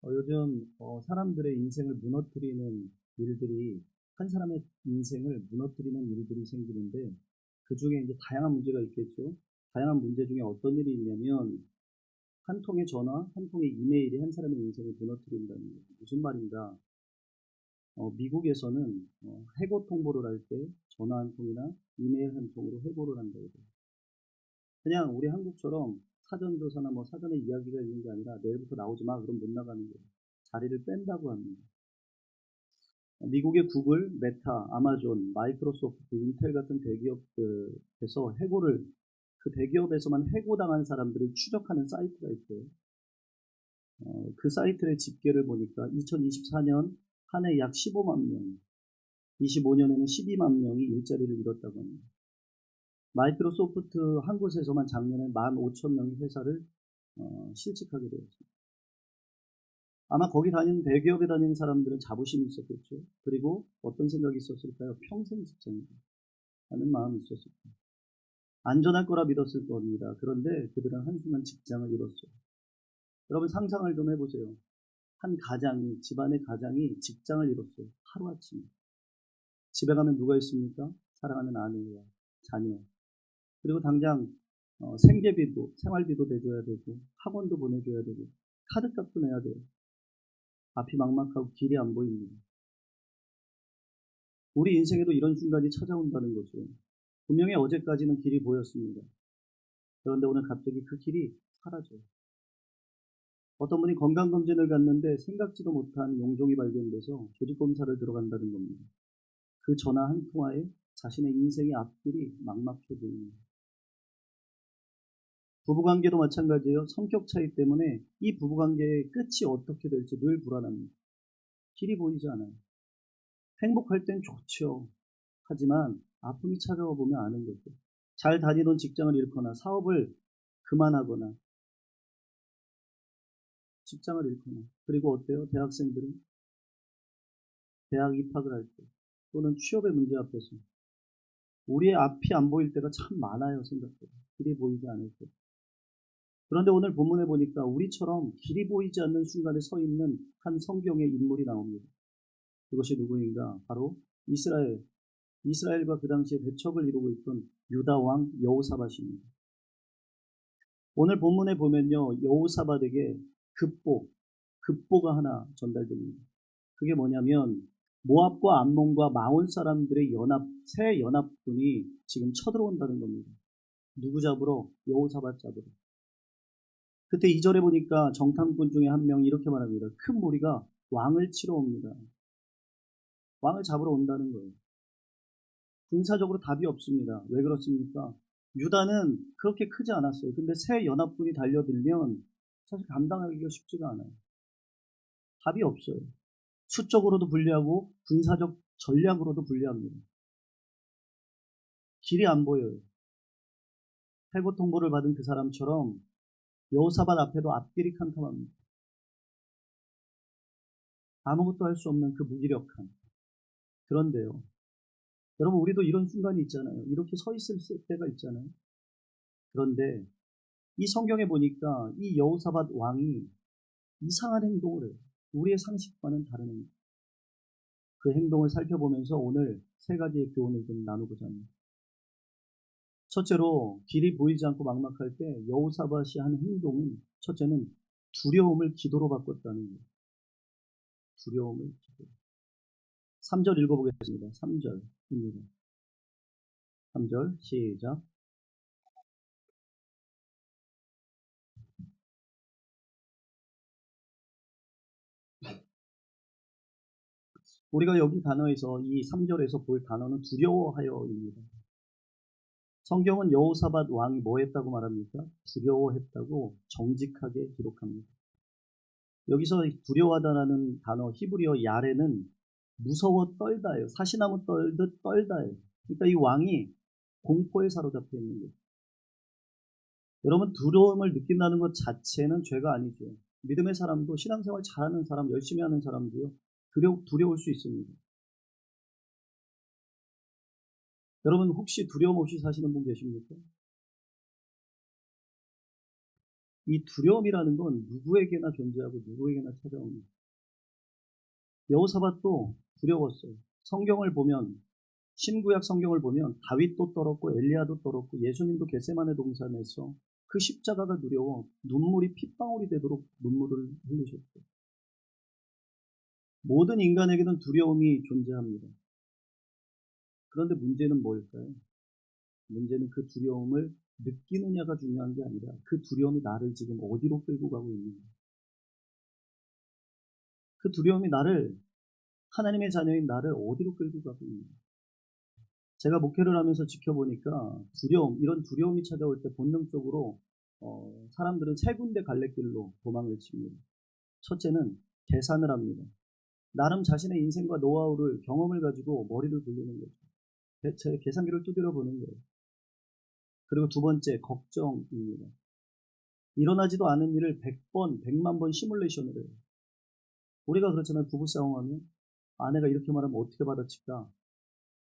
요즘 사람들의 인생을 무너뜨리는 일들이 한 사람의 인생을 무너뜨리는 일들이 생기는데 그중에 이제 다양한 문제가 있겠죠. 다양한 문제 중에 어떤 일이 있냐면 한 통의 전화, 한 통의 이메일이 한 사람의 인생을 무너뜨린다는 거예요. 무슨 말인가? 미국에서는 해고 통보를 할 때 전화 한 통이나 이메일 한 통으로 해고를 한다고 해요. 그냥 우리 한국처럼 사전조사나 뭐 사전에 이야기가 있는 게 아니라 내일부터 나오지 마, 그럼 못 나가는 거예요. 자리를 뺀다고 합니다. 미국의 구글, 메타, 아마존, 마이크로소프트, 인텔 같은 대기업에서 그 대기업에서만 해고당한 사람들을 추적하는 사이트가 있어요. 그 사이트의 집계를 보니까 2024년 한 해 약 15만 명, 25년에는 12만 명이 일자리를 잃었다고 합니다. 마이크로소프트 한 곳에서만 작년에 15,000명이 회사를 실직하게 되었습니다. 아마 거기 다니는 대기업에 다니는 사람들은 자부심이 있었겠죠. 그리고 어떤 생각이 있었을까요? 평생 직장이다 하는 마음이 있었을 거예요. 안전할 거라 믿었을 겁니다. 그런데 그들은 한순간 직장을 잃었어요. 여러분 상상을 좀 해보세요. 한 가장이, 집안의 가장이 직장을 잃었어요. 하루아침에. 집에 가면 누가 있습니까? 사랑하는 아내와 자녀. 그리고 당장 생계비도, 생활비도 내줘야 되고, 학원도 보내줘야 되고, 카드값도 내야 돼요. 앞이 막막하고 길이 안 보입니다. 우리 인생에도 이런 순간이 찾아온다는 거죠. 분명히 어제까지는 길이 보였습니다. 그런데 오늘 갑자기 그 길이 사라져요. 어떤 분이 건강검진을 갔는데 생각지도 못한 용종이 발견돼서 조직검사를 들어간다는 겁니다. 그 전화 한 통화에 자신의 인생의 앞길이 막막해 보입니다. 부부관계도 마찬가지예요. 성격 차이 때문에 이 부부관계의 끝이 어떻게 될지 늘 불안합니다. 길이 보이지 않아요. 행복할 땐 좋죠. 하지만 아픔이 찾아와 보면 아는 거죠. 잘 다니던 직장을 잃거나 사업을 그만하거나 직장을 잃거나 그리고 어때요? 대학생들은 대학 입학을 할 때 또는 취업의 문제 앞에서 우리의 앞이 안 보일 때가 참 많아요. 생각보다 길이 보이지 않을 때. 그런데 오늘 본문에 보니까 우리처럼 길이 보이지 않는 순간에 서 있는 한 성경의 인물이 나옵니다. 그것이 누구인가? 바로 이스라엘과 그 당시에 대척을 이루고 있던 유다 왕 여호사밧입니다. 오늘 본문에 보면요, 여호사밧에게 급보가 하나 전달됩니다. 그게 뭐냐면 모압과 암몬과 마온 사람들의 새 연합군이 지금 쳐들어온다는 겁니다. 누구 잡으러? 여호사밧 잡으러. 그때 2절에 보니까 정탐꾼 중에 한 명이 이렇게 말합니다. 큰 무리가 왕을 치러 옵니다. 왕을 잡으러 온다는 거예요. 군사적으로 답이 없습니다. 왜 그렇습니까? 유다는 그렇게 크지 않았어요. 근데 새 연합군이 달려들면 사실 감당하기가 쉽지가 않아요. 답이 없어요. 수적으로도 불리하고 군사적 전략으로도 불리합니다. 길이 안 보여요. 해고 통보를 받은 그 사람처럼 여호사밧 앞에도 앞길이 캄캄합니다. 아무것도 할 수 없는 그 무기력함. 그런데요. 여러분 우리도 이런 순간이 있잖아요. 이렇게 서 있을 때가 있잖아요. 그런데 이 성경에 보니까 이 여호사밧 왕이 이상한 행동을 해요. 우리의 상식과는 다른 행동. 그 행동을 살펴보면서 오늘 세 가지의 교훈을 좀 나누고자 합니다. 첫째로 길이 보이지 않고 막막할 때 여호사밧이 하는 행동은 첫째는 두려움을 기도로 바꿨다는 거예요. 두려움을 기도. 3절 읽어보겠습니다. 3절입니다. 3절 시작. 우리가 여기 단어에서 이 3절에서 볼 단어는 두려워하여입니다. 성경은 여호사밧 왕이 뭐 했다고 말합니까? 두려워했다고 정직하게 기록합니다. 여기서 두려워하다라는 단어 히브리어 야레는 무서워 떨다예요. 사시나무 떨듯 떨다예요. 그러니까 이 왕이 공포에 사로잡혀 있는 거예요. 여러분 두려움을 느낀다는 것 자체는 죄가 아니죠. 믿음의 사람도 신앙생활 잘하는 사람, 열심히 하는 사람도요. 두려울 수 있습니다. 여러분 혹시 두려움 없이 사시는 분 계십니까? 이 두려움이라는 건 누구에게나 존재하고 누구에게나 찾아옵니다. 여호사밧도 두려웠어요. 성경을 보면, 신구약 성경을 보면 다윗도 떨었고 엘리야도 떨었고 예수님도 겟세마네 동산에서 그 십자가가 두려워 눈물이 핏방울이 되도록 눈물을 흘리셨어요. 모든 인간에게는 두려움이 존재합니다. 그런데 문제는 뭘까요? 문제는 그 두려움을 느끼느냐가 중요한 게 아니라 그 두려움이 나를 지금 어디로 끌고 가고 있는가. 그 두려움이 나를, 하나님의 자녀인 나를 어디로 끌고 가고 있는가. 제가 목회를 하면서 지켜보니까 이런 두려움이 찾아올 때 본능적으로 사람들은 세 군데 갈래길로 도망을 칩니다. 첫째는 계산을 합니다. 나름 자신의 인생과 노하우를, 경험을 가지고 머리를 굴리는 거죠. 제 계산기를 두드려 보는 거예요. 그리고 두 번째, 걱정입니다. 일어나지도 않은 일을 100번, 100만 번 시뮬레이션을 해요. 우리가 그렇잖아요. 부부싸움하면 아내가 이렇게 말하면 어떻게 받아칠까?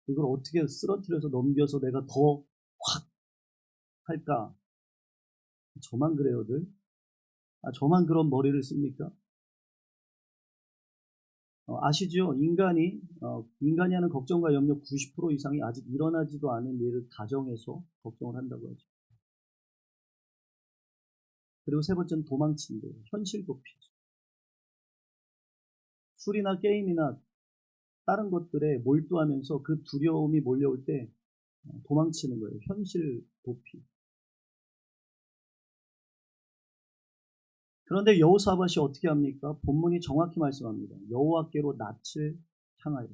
이걸 어떻게 쓰러뜨려서 넘겨서 내가 더 확 할까? 저만 그래요들? 저만 그런 머리를 씁니까? 아시죠? 인간이 하는 걱정과 염려 90% 이상이 아직 일어나지도 않은 일을 가정해서 걱정을 한다고 하죠. 그리고 세 번째는 도망친대요. 현실 도피죠. 술이나 게임이나 다른 것들에 몰두하면서 그 두려움이 몰려올 때 도망치는 거예요. 현실 도피. 그런데 여호사밧이 어떻게 합니까? 본문이 정확히 말씀합니다. 여호와께로 낯을 향하여.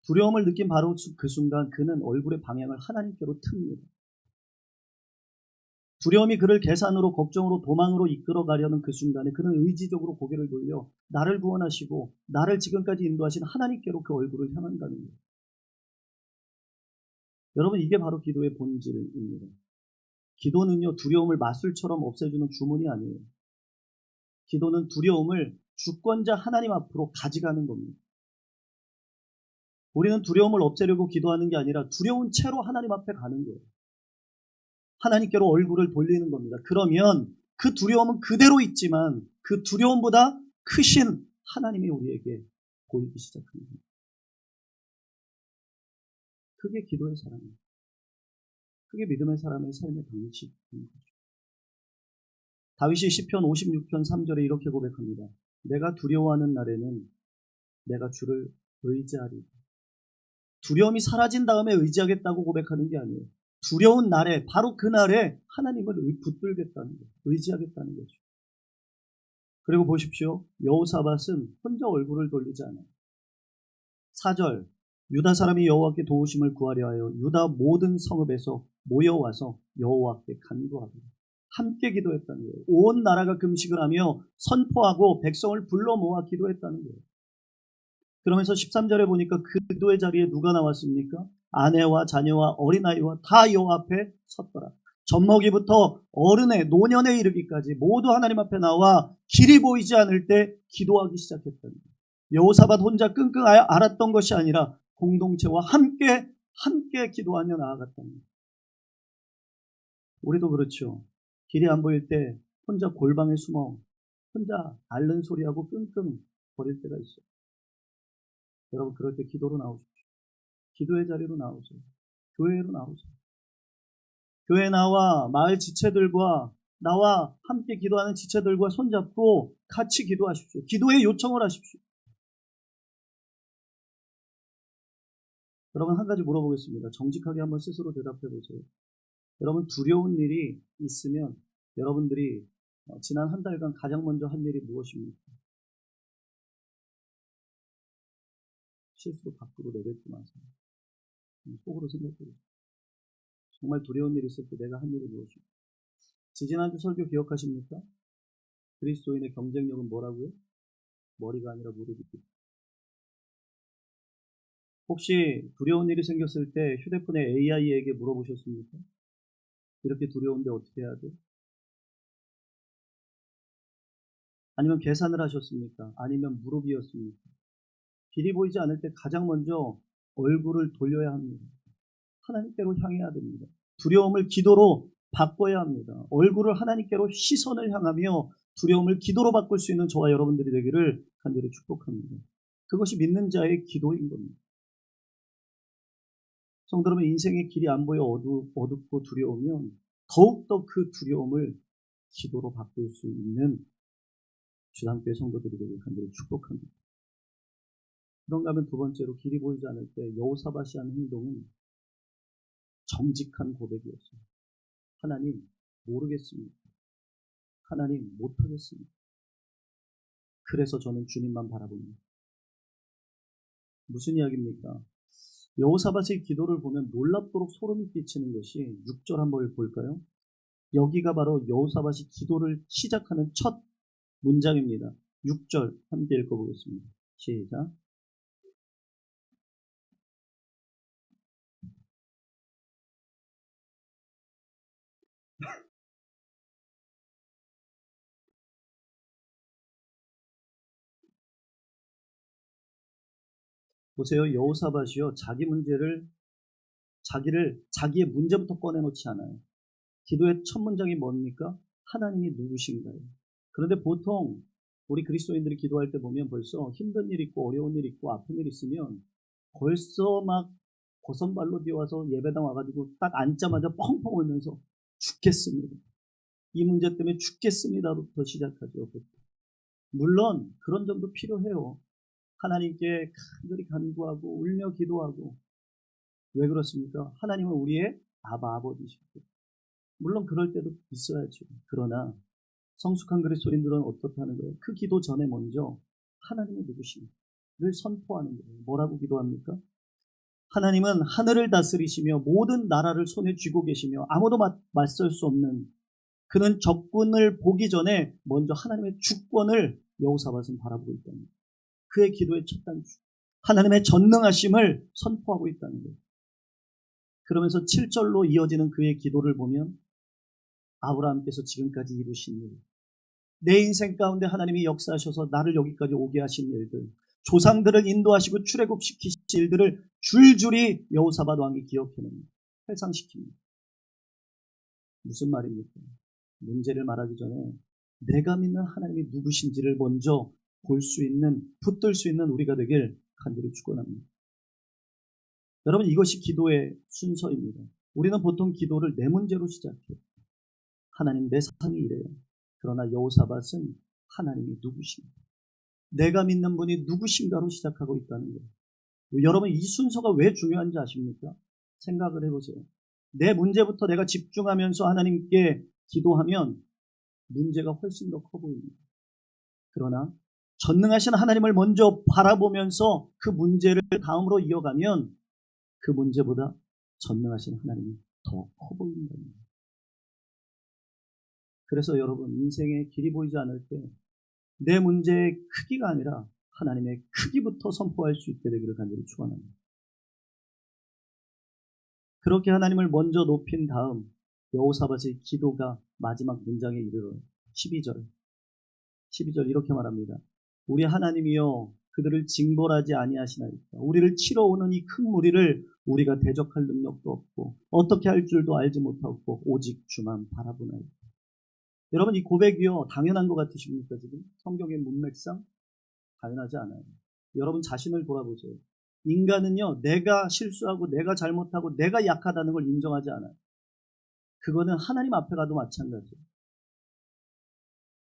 두려움을 느낀 바로 그 순간 그는 얼굴의 방향을 하나님께로 틉니다. 두려움이 그를 계산으로, 걱정으로, 도망으로 이끌어가려는 그 순간에 그는 의지적으로 고개를 돌려 나를 구원하시고 나를 지금까지 인도하신 하나님께로 그 얼굴을 향한다는 거예요. 여러분, 이게 바로 기도의 본질입니다. 기도는요, 두려움을 마술처럼 없애주는 주문이 아니에요. 기도는 두려움을 주권자 하나님 앞으로 가져가는 겁니다. 우리는 두려움을 없애려고 기도하는 게 아니라 두려운 채로 하나님 앞에 가는 거예요. 하나님께로 얼굴을 돌리는 겁니다. 그러면 그 두려움은 그대로 있지만 그 두려움보다 크신 하나님이 우리에게 보이기 시작합니다. 그게 기도의 사람이에요. 그게 믿음의 사람의 삶의 방식인 거죠. 다윗이 시편 56편 3절에 이렇게 고백합니다. 내가 두려워하는 날에는 내가 주를 의지하리라. 두려움이 사라진 다음에 의지하겠다고 고백하는 게 아니에요. 두려운 날에, 바로 그 날에 하나님을 붙들겠다는 거예요. 의지하겠다는 거죠. 그리고 보십시오. 여호사밧은 혼자 얼굴을 돌리지 않아요. 4절, 유다 사람이 여호와께 도우심을 구하려 하여 유다 모든 성읍에서 모여와서 여호와께 간구하고 함께 기도했다는 거예요. 온 나라가 금식을 하며 선포하고 백성을 불러 모아 기도했다는 거예요. 그러면서 13절에 보니까 그 기도의 자리에 누가 나왔습니까? 아내와 자녀와 어린아이와 다 여호와 앞에 섰더라. 젖먹이부터 어른의 노년에 이르기까지 모두 하나님 앞에 나와 길이 보이지 않을 때 기도하기 시작했다는 거예요. 여호사밧 혼자 끙끙 앓았던 것이 아니라 공동체와 함께 기도하며 나아갔다는 거예요. 우리도 그렇죠. 길이 안 보일 때 혼자 골방에 숨어 혼자 앓는 소리하고 끙끙 거릴 때가 있어요. 여러분, 그럴 때 기도로 나오십시오. 기도의 자리로 나오세요. 교회로 나오세요. 교회 나와 마을 지체들과 나와 함께 기도하는 지체들과 손잡고 같이 기도하십시오. 기도의 요청을 하십시오. 여러분, 한 가지 물어보겠습니다. 정직하게 한번 스스로 대답해 보세요. 여러분, 두려운 일이 있으면 여러분들이 지난 한 달간 가장 먼저 한 일이 무엇입니까? 실수로 밖으로 내뱉지 마세요. 속으로 생각해 보세요. 정말 두려운 일이 있을 때 내가 한 일이 무엇입니까? 지지난주 설교 기억하십니까? 그리스도인의 경쟁력은 뭐라고요? 머리가 아니라 무릎이다. 혹시 두려운 일이 생겼을 때 휴대폰에 AI에게 물어보셨습니까? 이렇게 두려운데 어떻게 해야 돼? 아니면 계산을 하셨습니까? 아니면 무릎이었습니까? 길이 보이지 않을 때 가장 먼저 얼굴을 돌려야 합니다. 하나님께로 향해야 됩니다. 두려움을 기도로 바꿔야 합니다. 얼굴을 하나님께로 시선을 향하며 두려움을 기도로 바꿀 수 있는 저와 여러분들이 되기를 간절히 축복합니다. 그것이 믿는 자의 기도인 겁니다. 성도 여러분, 인생의 길이 안 보여 어둡고 두려우면 더욱더 그 두려움을 기도로 바꿀 수 있는 주상교회 성도들이 되기를 간절히 축복합니다. 그런가 하면 두 번째로, 길이 보이지 않을 때 여호사밧이 한 행동은 정직한 고백이었어요. 하나님, 모르겠습니다. 하나님, 못하겠습니다. 그래서 저는 주님만 바라봅니다. 무슨 이야기입니까? 여호사밧의 기도를 보면 놀랍도록 소름이 끼치는 것이 6절 한번 볼까요? 여기가 바로 여호사밧이 기도를 시작하는 첫 문장입니다. 6절 함께 읽어보겠습니다. 시작. 보세요. 여호사밧이요, 자기의 문제부터 꺼내놓지 않아요. 기도의 첫 문장이 뭡니까? 하나님이 누구신가요? 그런데 보통 우리 그리스도인들이 기도할 때 보면 벌써 힘든 일 있고 어려운 일 있고 아픈 일 있으면 벌써 막 고선발로 뛰어와서 예배당 와가지고 딱 앉자마자 펑펑 울면서 죽겠습니다. 이 문제 때문에 죽겠습니다부터 시작하죠. 물론 그런 점도 필요해요. 하나님께 간절히 간구하고 울며 기도하고. 왜 그렇습니까? 하나님은 우리의 아버지시고 물론 그럴 때도 있어야죠. 그러나 성숙한 그리스도인들은 어떻다는 거예요? 그 기도 전에 먼저 하나님이 누구신가를 선포하는 거예요. 뭐라고 기도합니까? 하나님은 하늘을 다스리시며 모든 나라를 손에 쥐고 계시며 아무도 맞설 수 없는, 그는 적군을 보기 전에 먼저 하나님의 주권을 여호사밧은 바라보고 있다는 거예요. 그의 기도의 첫 단추, 하나님의 전능하심을 선포하고 있다는 거예요. 그러면서 7절로 이어지는 그의 기도를 보면 아브라함께서 지금까지 이루신 일, 내 인생 가운데 하나님이 역사하셔서 나를 여기까지 오게 하신 일들, 조상들을 인도하시고 출애굽시키신 일들을 줄줄이 여호사밧 왕이 기억해냅니다. 회상시킵니다. 무슨 말입니까? 문제를 말하기 전에 내가 믿는 하나님이 누구신지를 먼저 볼 수 있는, 붙들 수 있는 우리가 되길 간절히 축원합니다. 여러분, 이것이 기도의 순서입니다. 우리는 보통 기도를 내 문제로 시작해요. 하나님, 내 상황이 이래요. 그러나 여호사밧은 하나님이 누구신가, 내가 믿는 분이 누구신가로 시작하고 있다는 거예요. 여러분, 이 순서가 왜 중요한지 아십니까? 생각을 해보세요. 내 문제부터 내가 집중하면서 하나님께 기도하면 문제가 훨씬 더 커 보입니다. 그러나 전능하신 하나님을 먼저 바라보면서 그 문제를 다음으로 이어가면 그 문제보다 전능하신 하나님이 더 커 보인다는 거예요. 그래서 여러분, 인생의 길이 보이지 않을 때 내 문제의 크기가 아니라 하나님의 크기부터 선포할 수 있게 되기를 간절히 축원합니다. 그렇게 하나님을 먼저 높인 다음 여호사밧의 기도가 마지막 문장에 이르러 12절 이렇게 말합니다. 우리 하나님이여, 그들을 징벌하지 아니하시나이까. 우리를 치러 오는 이 큰 무리를 우리가 대적할 능력도 없고 어떻게 할 줄도 알지 못하고 오직 주만 바라보나이다. 여러분, 이 고백이요, 당연한 것 같으십니까? 지금 성경의 문맥상 당연하지 않아요. 여러분 자신을 돌아보세요. 인간은요, 내가 실수하고 내가 잘못하고 내가 약하다는 걸 인정하지 않아요. 그거는 하나님 앞에 가도 마찬가지예요.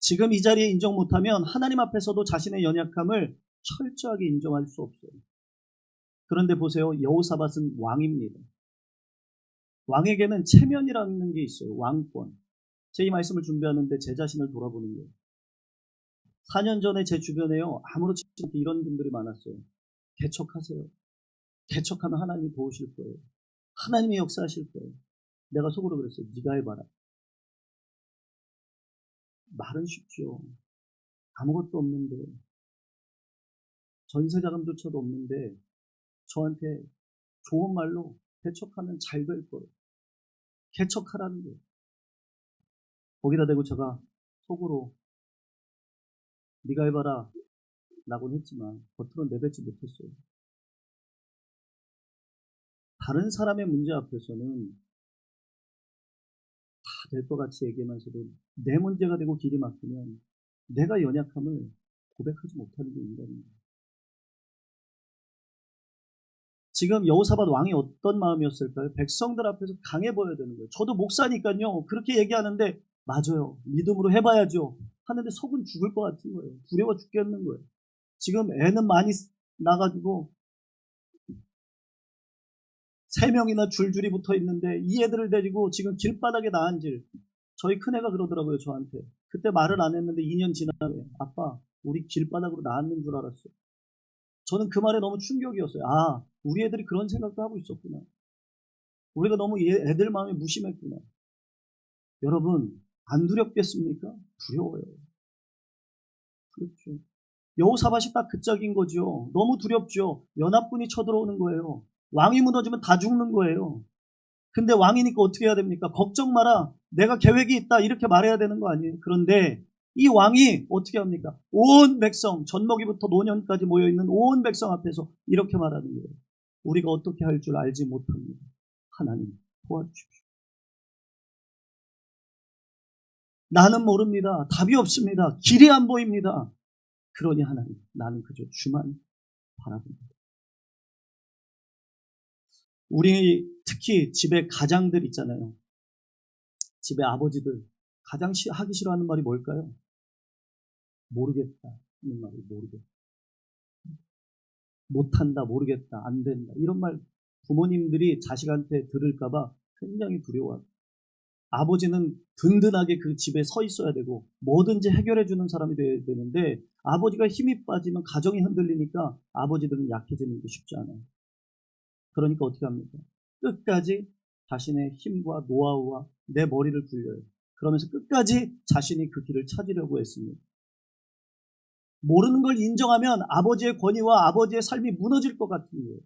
지금 이 자리에 인정 못하면 하나님 앞에서도 자신의 연약함을 철저하게 인정할 수 없어요. 그런데 보세요. 여호사밧은 왕입니다. 왕에게는 체면이라는 게 있어요. 왕권. 제 이 말씀을 준비하는데 제 자신을 돌아보는 거예요. 4년 전에 제 주변에요, 아무렇지 않게 이런 분들이 많았어요. 개척하세요. 개척하면 하나님이 도우실 거예요. 하나님이 역사하실 거예요. 내가 속으로 그랬어요. 네가 해봐라. 말은 쉽죠. 아무것도 없는데, 전세자금조차도 없는데 저한테 좋은 말로 개척하면 잘 될 거예요. 개척하라는 거예요. 거기다 대고 제가 속으로 네가 해봐라 라고는 했지만 겉으로는 내뱉지 못했어요. 다른 사람의 문제 앞에서는 될 것 같이 얘기하면서도 내 문제가 되고 길이 막히면 내가 연약함을 고백하지 못하는 게 인간입니다. 지금 여호사밧 왕이 어떤 마음이었을까요? 백성들 앞에서 강해 보여야 되는 거예요. 저도 목사니까요. 그렇게 얘기하는데 맞아요. 믿음으로 해봐야죠. 하는데 속은 죽을 것 같은 거예요. 두려워 죽겠는 거예요. 지금 애는 많이 나가지고 3명이나 줄줄이 붙어 있는데 이 애들을 데리고 지금 길바닥에 나앉을 저희 큰애가 그러더라고요. 저한테. 그때 말을 안 했는데 2년 지나면 아빠 우리 길바닥으로 나앉는 줄 알았어요. 저는 그 말에 너무 충격이었어요. 아 우리 애들이 그런 생각도 하고 있었구나. 우리가 너무 애들 마음에 무심했구나. 여러분 안 두렵겠습니까? 두려워요. 그렇죠. 여호사밧이 딱 그 짝인 거죠. 너무 두렵죠. 연합군이 쳐들어오는 거예요. 왕이 무너지면 다 죽는 거예요. 근데 왕이니까 어떻게 해야 됩니까? 걱정 마라. 내가 계획이 있다. 이렇게 말해야 되는 거 아니에요? 그런데 이 왕이 어떻게 합니까? 온 백성, 젖먹이부터 노년까지 모여있는 온 백성 앞에서 이렇게 말하는 거예요. 우리가 어떻게 할 줄 알지 못합니다. 하나님 도와주십시오. 나는 모릅니다. 답이 없습니다. 길이 안 보입니다. 그러니 하나님 나는 그저 주만 바라봅니다. 우리 특히 집에 가장들 있잖아요. 집에 아버지들 가장 하기 싫어하는 말이 뭘까요? 모르겠다 하는 말이 모르겠다. 못한다, 모르겠다, 안 된다. 이런 말 부모님들이 자식한테 들을까봐 굉장히 두려워합니다. 아버지는 든든하게 그 집에 서 있어야 되고 뭐든지 해결해주는 사람이 돼야 되는데 아버지가 힘이 빠지면 가정이 흔들리니까 아버지들은 약해지는 게 쉽지 않아요. 그러니까 어떻게 합니까? 끝까지 자신의 힘과 노하우와 내 머리를 굴려요. 그러면서 끝까지 자신이 그 길을 찾으려고 했습니다. 모르는 걸 인정하면 아버지의 권위와 아버지의 삶이 무너질 것 같은 거예요.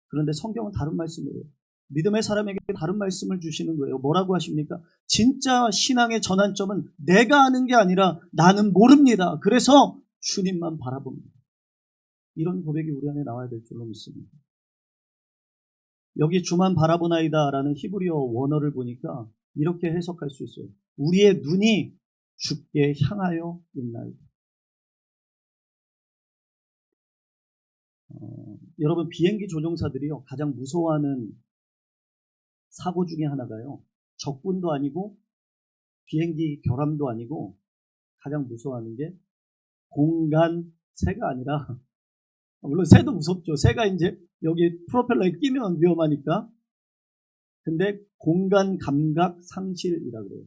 그런데 성경은 다른 말씀을 해요. 믿음의 사람에게 다른 말씀을 주시는 거예요. 뭐라고 하십니까? 진짜 신앙의 전환점은 내가 아는 게 아니라 나는 모릅니다. 그래서 주님만 바라봅니다. 이런 고백이 우리 안에 나와야 될 줄로 믿습니다. 여기 주만 바라보나이다 라는 히브리어 원어를 보니까 이렇게 해석할 수 있어요. 우리의 눈이 주께 향하여 있나이다. 여러분 비행기 조종사들이요 가장 무서워하는 사고 중에 하나가요. 적군도 아니고 비행기 결함도 아니고 가장 무서워하는 게 공간 새가 아니라 물론 새도 무섭죠. 새가 이제 여기 프로펠러에 끼면 위험하니까. 근데 공간 감각 상실이라 그래요.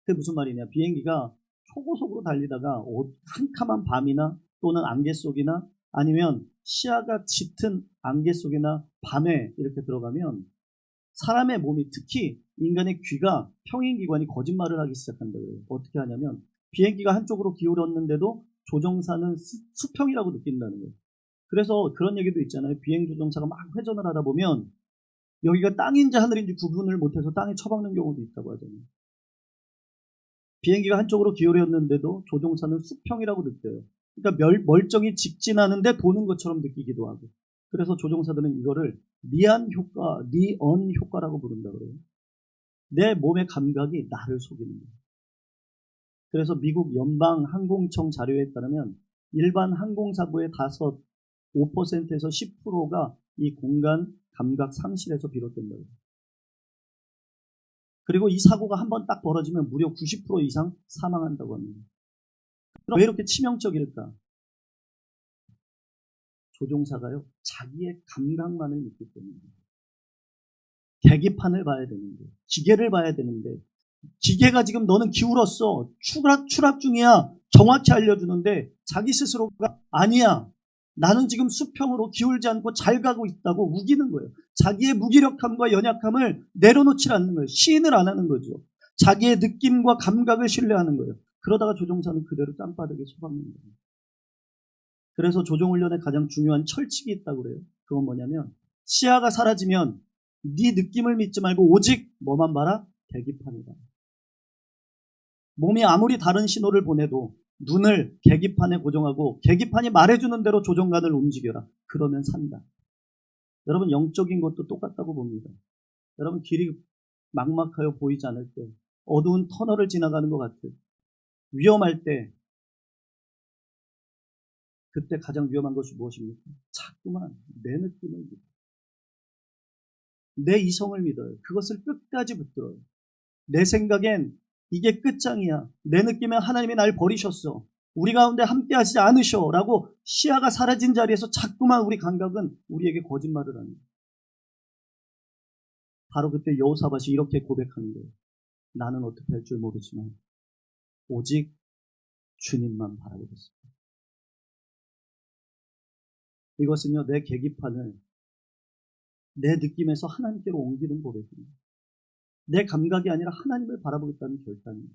그게 무슨 말이냐. 비행기가 초고속으로 달리다가 캄캄한 밤이나 또는 안개 속이나 아니면 시야가 짙은 안개 속이나 밤에 이렇게 들어가면 사람의 몸이 특히 인간의 귀가 평행기관이 거짓말을 하기 시작한다고 해요. 어떻게 하냐면 비행기가 한쪽으로 기울었는데도 조종사는 수평이라고 느낀다는 거예요. 그래서 그런 얘기도 있잖아요. 비행조종사가 막 회전을 하다 보면 여기가 땅인지 하늘인지 구분을 못해서 땅에 처박는 경우도 있다고 하잖아요. 비행기가 한쪽으로 기울였는데도 조종사는 수평이라고 느껴요. 그러니까 멀쩡히 직진하는데 도는 것처럼 느끼기도 하고. 그래서 조종사들은 이거를 리언 효과라고 부른다고 그래요. 내 몸의 감각이 나를 속이는 거예요. 그래서 미국 연방항공청 자료에 따르면 일반 항공사고의 5%에서 10%가 이 공간 감각 상실에서 비롯된다고 해요. 그리고 이 사고가 한번 딱 벌어지면 무려 90% 이상 사망한다고 합니다. 그럼 왜 이렇게 치명적일까? 조종사가요, 자기의 감각만을 믿기 때문에. 계기판을 봐야 되는데, 기계를 봐야 되는데, 기계가 지금 너는 기울었어. 추락 중이야. 정확히 알려주는데, 자기 스스로가 아니야. 나는 지금 수평으로 기울지 않고 잘 가고 있다고 우기는 거예요. 자기의 무기력함과 연약함을 내려놓지 않는 거예요. 시인을 안 하는 거죠. 자기의 느낌과 감각을 신뢰하는 거예요. 그러다가 조종사는 그대로 땅바닥에 처박는 거예요. 그래서 조종훈련에 가장 중요한 철칙이 있다고 그래요. 그건 뭐냐면 시야가 사라지면 네 느낌을 믿지 말고 오직 뭐만 봐라? 계기판을 봐라. 몸이 아무리 다른 신호를 보내도 눈을 계기판에 고정하고 계기판이 말해주는 대로 조종관을 움직여라. 그러면 산다. 여러분 영적인 것도 똑같다고 봅니다. 여러분 길이 막막하여 보이지 않을 때, 어두운 터널을 지나가는 것 같을, 위험할 때, 그때 가장 위험한 것이 무엇입니까? 자꾸만 내 느낌을 믿어요. 내 이성을 믿어요. 그것을 끝까지 붙들어요. 내 생각엔 이게 끝장이야. 내 느낌에 하나님이 날 버리셨어. 우리 가운데 함께 하시지 않으셔. 라고 시야가 사라진 자리에서 자꾸만 우리 감각은 우리에게 거짓말을 하는 거예요. 바로 그때 여호사밧이 이렇게 고백하는 거예요. 나는 어떻게 할 줄 모르지만 오직 주님만 바라보겠습니다. 이것은요, 내 계기판을 내 느낌에서 하나님께로 옮기는 고백입니다. 내 감각이 아니라 하나님을 바라보겠다는 결단입니다.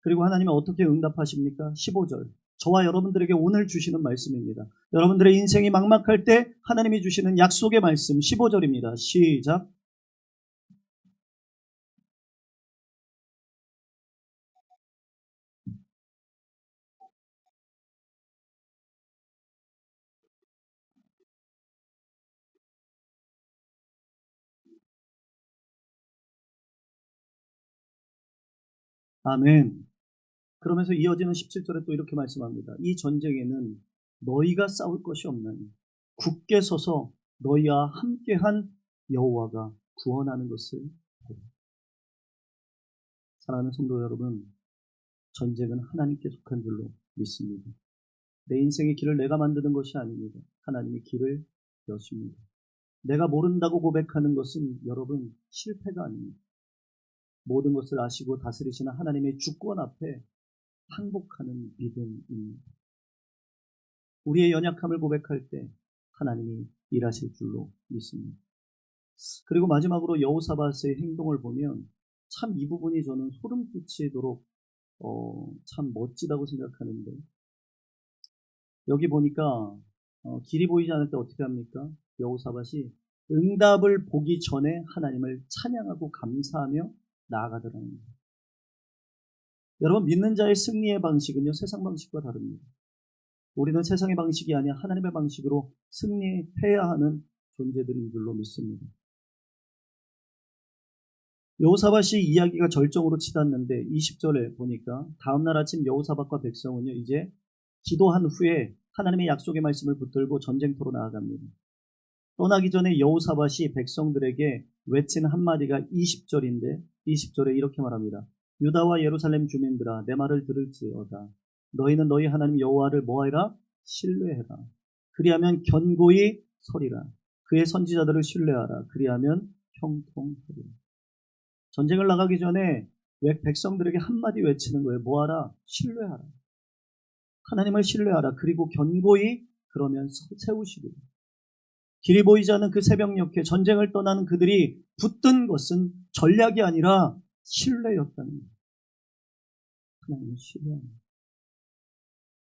그리고 하나님은 어떻게 응답하십니까? 15절. 저와 여러분들에게 오늘 주시는 말씀입니다. 여러분들의 인생이 막막할 때 하나님이 주시는 약속의 말씀 15절입니다. 시작. 아멘. 그러면서 이어지는 17절에 또 이렇게 말씀합니다. 이 전쟁에는 너희가 싸울 것이 없나니 굳게 서서 너희와 함께한 여호와가 구원하는 것을 보라. 사랑하는 성도 여러분, 전쟁은 하나님께 속한 줄로 믿습니다. 내 인생의 길을 내가 만드는 것이 아닙니다. 하나님이 길을 여십니다. 내가 모른다고 고백하는 것은 여러분 실패가 아닙니다. 모든 것을 아시고 다스리시는 하나님의 주권 앞에 항복하는 믿음입니다. 우리의 연약함을 고백할 때 하나님이 일하실 줄로 믿습니다. 그리고 마지막으로 여호사밧의 행동을 보면 참 이 부분이 저는 소름 끼치도록 참 멋지다고 생각하는데, 여기 보니까 길이 보이지 않을 때 어떻게 합니까? 여호사밧이 응답을 보기 전에 하나님을 찬양하고 감사하며 나아가더라는 거예요. 여러분, 믿는 자의 승리의 방식은요, 세상 방식과 다릅니다. 우리는 세상의 방식이 아니라 하나님의 방식으로 승리해야 하는 존재들인 줄로 믿습니다. 여호사밧이 이야기가 절정으로 치닫는데 20절에 보니까 다음날 아침 여호사밧과 백성은요, 이제 기도한 후에 하나님의 약속의 말씀을 붙들고 전쟁터로 나아갑니다. 떠나기 전에 여호사밧이 백성들에게 외친 한마디가 20절인데 20절에 이렇게 말합니다. 유다와 예루살렘 주민들아, 내 말을 들을지어다. 너희는 너희 하나님 여호와를 뭐하라? 신뢰해라. 그리하면 견고히 서리라. 그의 선지자들을 신뢰하라. 그리하면 형통하리라. 전쟁을 나가기 전에 백성들에게 한마디 외치는 거예요. 뭐하라? 신뢰하라. 하나님을 신뢰하라. 그리고 견고히 그러면 세우시리라. 길이 보이지 않는 그 새벽녘에 전쟁을 떠나는 그들이 붙든 것은 전략이 아니라 신뢰였다는 거예요. 하나님을 신뢰합니다.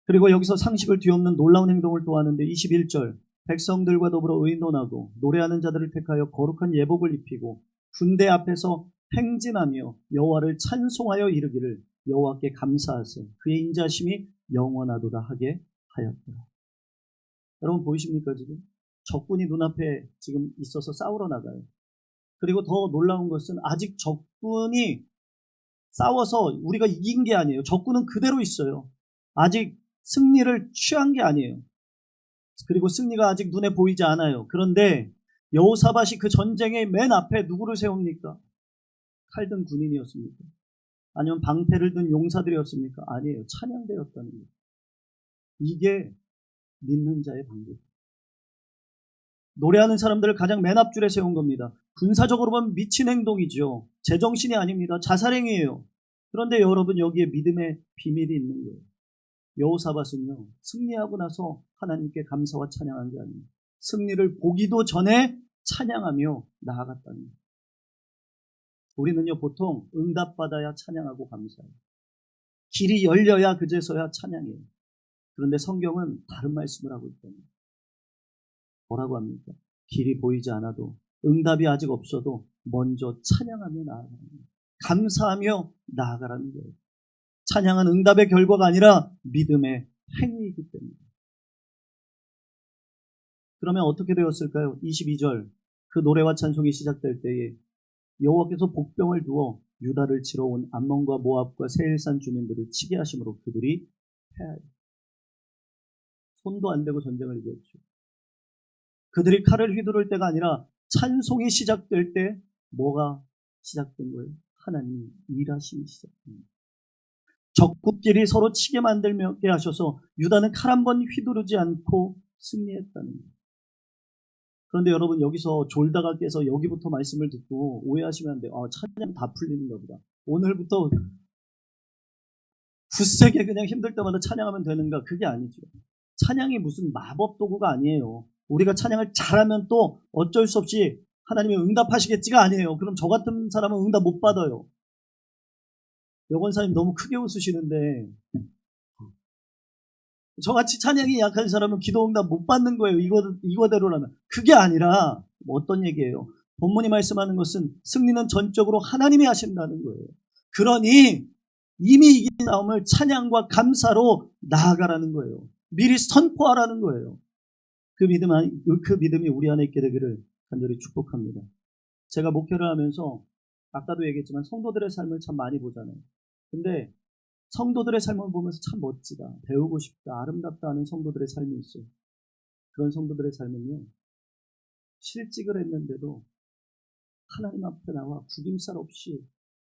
그리고 여기서 상식을 뒤엎는 놀라운 행동을 또 하는데 21절, 백성들과 더불어 의논하고 노래하는 자들을 택하여 거룩한 예복을 입히고 군대 앞에서 행진하며 여호와를 찬송하여 이르기를 여호와께 감사하세 그의 인자심이 영원하도다 하게 하였더라. 여러분 보이십니까? 지금 적군이 눈앞에 지금 있어서 싸우러 나가요. 그리고 더 놀라운 것은 아직 적군이 싸워서 우리가 이긴 게 아니에요. 적군은 그대로 있어요. 아직 승리를 취한 게 아니에요. 그리고 승리가 아직 눈에 보이지 않아요. 그런데 여호사밧이 그 전쟁의 맨 앞에 누구를 세웁니까? 칼든 군인이었습니까? 아니면 방패를 든 용사들이었습니까? 아니에요. 찬양대였다는 거예요. 이게 믿는 자의 방법. 노래하는 사람들을 가장 맨 앞줄에 세운 겁니다. 군사적으로 보면 미친 행동이죠. 제정신이 아닙니다. 자살행위예요. 그런데 여러분 여기에 믿음의 비밀이 있는 거예요. 여호사밧은요, 승리하고 나서 하나님께 감사와 찬양한 게 아니에요. 승리를 보기도 전에 찬양하며 나아갔다는 거예요. 우리는요 보통 응답받아야 찬양하고 감사해요. 길이 열려야 그제서야 찬양해요. 그런데 성경은 다른 말씀을 하고 있다는 거예요. 뭐라고 합니까? 길이 보이지 않아도 응답이 아직 없어도 먼저 찬양하며 나아가는 거예요. 감사하며 나아가라는 거예요. 찬양은 응답의 결과가 아니라 믿음의 행위이기 때문에. 그러면 어떻게 되었을까요? 22절 그 노래와 찬송이 시작될 때에 여호와께서 복병을 두어 유다를 치러 온 암몬과 모압과 세일산 주민들을 치게 하심으로 그들이 패하여 손도 안 대고 전쟁을 이겼죠. 그들이 칼을 휘두를 때가 아니라 찬송이 시작될 때 뭐가 시작된 거예요? 하나님이 일하심이 시작됩니다. 적국끼리 서로 치게 만들게 하셔서 유다는 칼 한 번 휘두르지 않고 승리했다는 거예요. 그런데 여러분 여기서 졸다가 깨서 여기부터 말씀을 듣고 오해하시면 안 돼요. 찬양 다 풀리는가 보다. 오늘부터 굳세게 그냥 힘들 때마다 찬양하면 되는가? 그게 아니죠. 찬양이 무슨 마법 도구가 아니에요. 우리가 찬양을 잘하면 또 어쩔 수 없이 하나님이 응답하시겠지가 아니에요. 그럼 저 같은 사람은 응답 못 받아요. 여권사님 너무 크게 웃으시는데 저같이 찬양이 약한 사람은 기도 응답 못 받는 거예요. 이거대로라면. 그게 아니라 어떤 얘기예요? 본문이 말씀하는 것은 승리는 전적으로 하나님이 하신다는 거예요. 그러니 이미 이긴 싸움을 찬양과 감사로 나아가라는 거예요. 미리 선포하라는 거예요. 그 믿음이 우리 안에 있게 되기를 간절히 축복합니다. 제가 목회를 하면서 아까도 얘기했지만 성도들의 삶을 참 많이 보잖아요. 근데 성도들의 삶을 보면서 참 멋지다, 배우고 싶다, 아름답다 하는 성도들의 삶이 있어요. 그런 성도들의 삶은요, 실직을 했는데도 하나님 앞에 나와 구김살 없이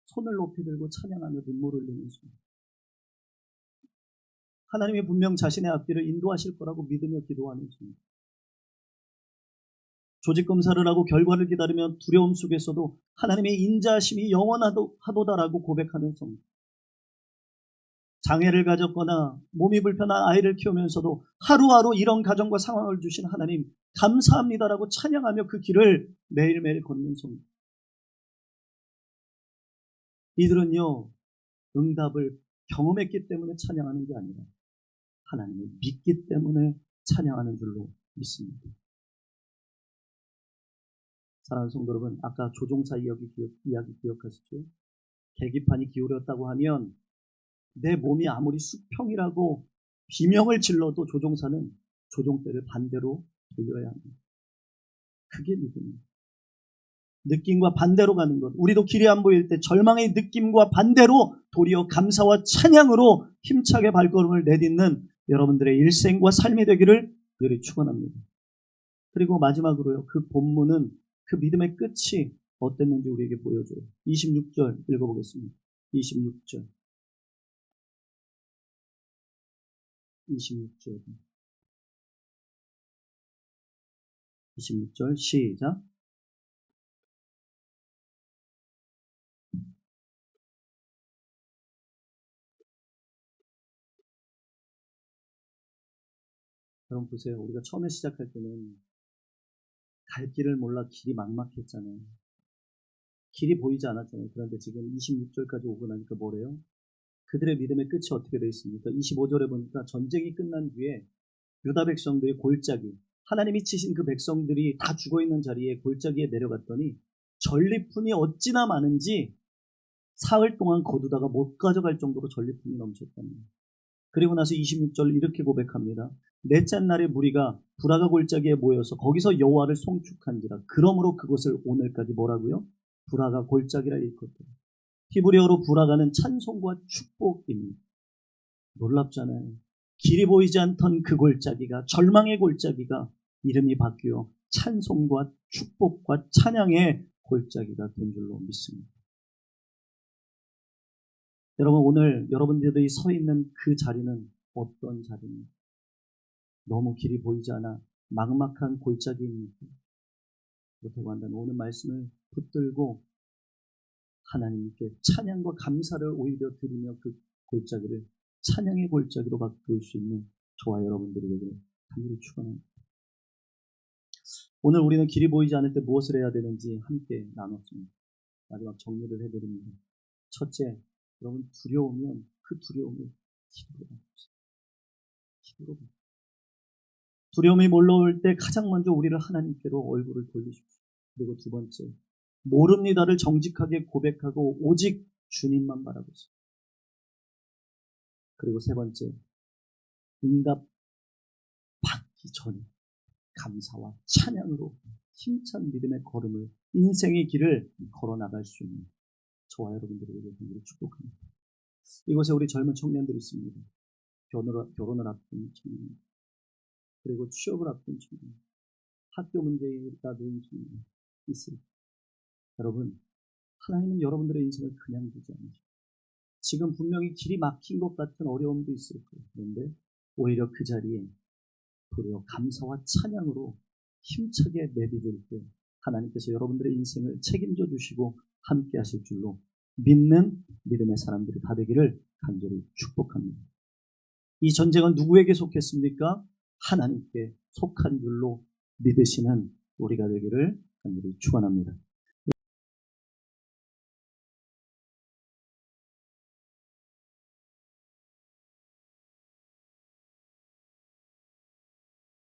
손을 높이 들고 찬양하며 눈물을 흘리는 순간, 하나님이 분명 자신의 앞길을 인도하실 거라고 믿으며 기도하는 순간, 조직 검사를 하고 결과를 기다리며 두려움 속에서도 하나님의 인자하심이 영원하도다라고 고백하는 순간, 장애를 가졌거나 몸이 불편한 아이를 키우면서도 하루하루 이런 가정과 상황을 주신 하나님 감사합니다라고 찬양하며 그 길을 매일매일 걷는 순간, 이들은요 응답을 경험했기 때문에 찬양하는 게 아니라 하나님을 믿기 때문에 찬양하는 줄로 믿습니다. 사랑하는 성도 여러분, 아까 조종사 이야기 기억하시죠? 계기판이 기울였다고 하면 내 몸이 아무리 수평이라고 비명을 질러도 조종사는 조종대를 반대로 돌려야 합니다. 그게 믿음입니다. 느낌과 반대로 가는 것. 우리도 길이 안 보일 때 절망의 느낌과 반대로 도리어 감사와 찬양으로 힘차게 발걸음을 내딛는 여러분들의 일생과 삶이 되기를 늘 축원합니다. 그리고 마지막으로요. 그 본문은 그 믿음의 끝이 어땠는지 우리에게 보여줘요. 26절 읽어보겠습니다. 26절. 26절 시작. 여러분 보세요. 우리가 처음에 시작할 때는 갈 길을 몰라 길이 막막했잖아요. 길이 보이지 않았잖아요. 그런데 지금 26절까지 오고 나니까 뭐래요? 그들의 믿음의 끝이 어떻게 되어 있습니까? 25절에 보니까 전쟁이 끝난 뒤에 유다 백성들이 골짜기, 하나님이 치신 그 백성들이 다 죽어있는 자리에 골짜기에 내려갔더니 전리품이 어찌나 많은지 사흘 동안 거두다가 못 가져갈 정도로 전리품이 넘쳤다는 거예요. 그리고 나서 26절 이렇게 고백합니다. 넷째 날에 무리가 부라가 골짜기에 모여서 거기서 여호와를 송축한지라. 그러므로 그것을 오늘까지 뭐라고요? 부라가 골짜기라 일컫더라. 히브리어로 부라가는 찬송과 축복입니다. 놀랍잖아요. 길이 보이지 않던 그 골짜기가, 절망의 골짜기가 이름이 바뀌어 찬송과 축복과 찬양의 골짜기가 된 줄로 믿습니다. 여러분, 오늘 여러분들이 서 있는 그 자리는 어떤 자리입니까? 너무 길이 보이지 않아 막막한 골짜기입니까? 그렇다고 한다면 오늘 말씀을 붙들고 하나님께 찬양과 감사를 오히려 드리며 그 골짜기를 찬양의 골짜기로 바꿀 수 있는 저와 여러분들이 되기를 간절히 축원합니다. 오늘 우리는 길이 보이지 않을 때 무엇을 해야 되는지 함께 나눴습니다. 마지막 정리를 해드립니다. 첫째, 여러분 두려우면 그 두려움을 기도로 바꾸세요. 기도로 바꾸세요. 두려움이 몰려올 때 가장 먼저 우리를 하나님께로 얼굴을 돌리십시오. 그리고 두 번째, 모릅니다를 정직하게 고백하고 오직 주님만 바라보세요. 그리고 세 번째, 응답 받기 전에 감사와 찬양으로 힘찬 믿음의 걸음을 인생의 길을 걸어 나갈 수 있는 저와 여러분들에게 간절히 축복합니다. 이곳에 우리 젊은 청년들이 있습니다. 결혼을 앞둔 청년, 그리고 취업을 앞둔 청년, 학교 문제가 놓인 청년 있습니다. 여러분, 하나님은 여러분들의 인생을 그냥 두지 않으십니다. 지금 분명히 길이 막힌 것 같은 어려움도 있을 거예요. 그런데 오히려 그 자리에 도리어 감사와 찬양으로 힘차게 내디딜 때 하나님께서 여러분들의 인생을 책임져 주시고 함께 하실 줄로 믿는 믿음의 사람들이 다 되기를 간절히 축복합니다. 이 전쟁은 누구에게 속했습니까? 하나님께 속한 줄로 믿으시는 우리가 되기를 간절히 축원합니다.